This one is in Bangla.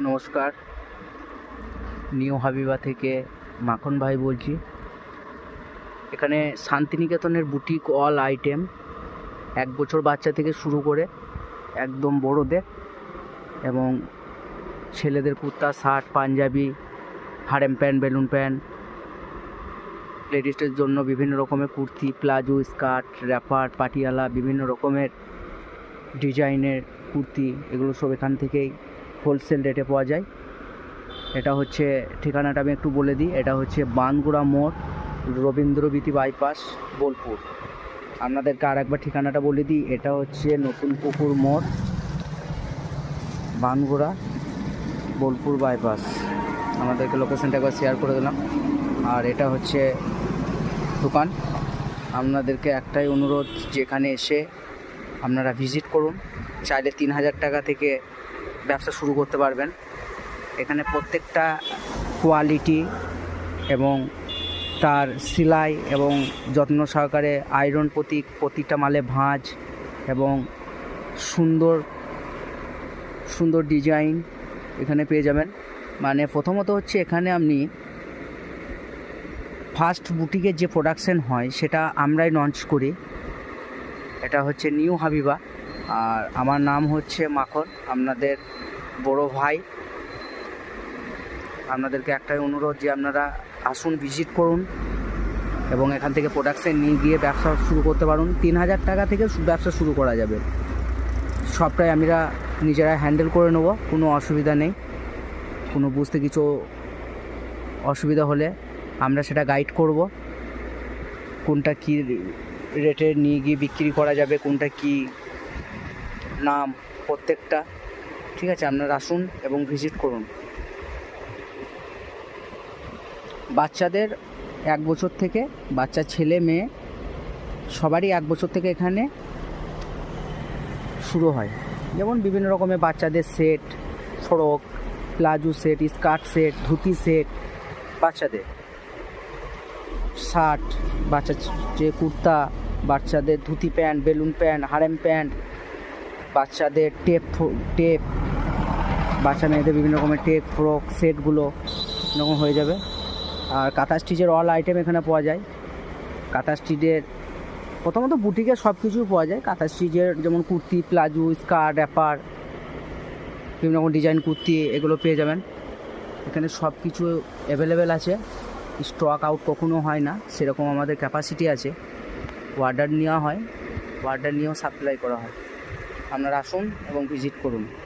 নমস্কার, নিউ হাবিবা থেকে মাখন ভাই বলছি। এখানে শান্তিনিকেতনের বুটিক অল আইটেম 1 বছর বাচ্চা থেকে শুরু করে একদম বড়োদের এবং ছেলেদের kurta, shirt, Punjabi, harem pant, balloon pant, লেডিসদের জন্য বিভিন্ন রকমের kurti, palazzo, skirt, wrapper, Patiala, বিভিন্ন রকমের ডিজাইনের কুর্তি, এগুলো সব এখান থেকেই হোলসেল রেটে পাওয়া যায়। এটা হচ্ছে ঠিকানাটা আমি একটু বলে দিই। এটা হচ্ছে বানগুড়া মোড়, রবীন্দ্রবীথি বাইপাস, বোলপুর। আপনাদেরকে আর একবার ঠিকানাটা বলে দিই। এটা হচ্ছে নতুন পুকুর মোড়, বানগুড়া, বোলপুর বাইপাস। আমাদেরকে লোকেশনটা একবার শেয়ার করে দিলাম। আর এটা হচ্ছে দোকান। আপনাদেরকে একটাই অনুরোধ, যেখানে এসে আপনারা ভিজিট করুন। চাইলে 3000 টাকা থেকে ব্যবসা শুরু করতে পারবেন। এখানে প্রত্যেকটা কোয়ালিটি এবং তার সেলাই এবং যত্ন সহকারে আয়রন, প্রতিটা মালে ভাঁজ এবং সুন্দর সুন্দর ডিজাইন এখানে পেয়ে যাবেন। মানে প্রথমত হচ্ছে এখানে আপনি ফার্স্ট বুটিকের যে প্রোডাকশন হয় সেটা আমরাই লঞ্চ করি। এটা হচ্ছে নিউ হাবিবা, আর আমার নাম হচ্ছে মাখন, আপনাদের বড় ভাই। আপনাদেরকে একটাই অনুরোধ যে আপনারা আসুন, ভিজিট করুন এবং এখান থেকে প্রোডাকশন নিয়ে গিয়ে ব্যবসা শুরু করতে পারুন। 3000 টাকা থেকে ব্যবসা শুরু করা যাবে। সবটাই আমরা নিজেরা হ্যান্ডেল করে নেব, কোনো অসুবিধা নেই। কোনো বুঝতে কিছু অসুবিধা হলে আমরা সেটা গাইড করব, কোনটা কী রেটে নিয়ে গিয়ে বিক্রি করা যাবে, কোনটা কি নাম, প্রত্যেকটা। ঠিক আছে, আপনারা আসুন এবং ভিজিট করুন। বাচ্চাদের 1 বছর থেকে, বাচ্চা ছেলে মেয়ে সবারই 1 বছর থেকে এখানে শুরু হয়। যেমন বিভিন্ন রকমের বাচ্চাদের set, frock, palazzo set, skirt set, dhoti set, বাচ্চাদের শার্ট, বাচ্চা যে কুর্তা, বাচ্চাদের dhoti pant, balloon pant, harem pant, বাচ্চাদের টেপ, বাচ্চা মেয়েদের বিভিন্ন রকমের টেপ, ফ্রক সেটগুলো এরকম হয়ে যাবে। আর কাঁথা স্টিচের অল আইটেম এখানে পাওয়া যায়। কাঁথা স্টিচের প্রথমত বুটিকে সব কিছুই পাওয়া যায়। কাঁথা স্টিচের যেমন কুর্তি, প্লাজো, স্কার্ট, র্যাপার, বিভিন্ন রকম ডিজাইন কুর্তি, এগুলো পেয়ে যাবেন। এখানে সব কিছু অ্যাভেলেবেল আছে, স্টক আউট কখনো হয় না, সেরকম আমাদের ক্যাপাসিটি আছে। অর্ডার নেওয়া হয়, অর্ডার নিয়েও সাপ্লাই করা হয়। আপনারা আসুন এবং ভিজিট করুন।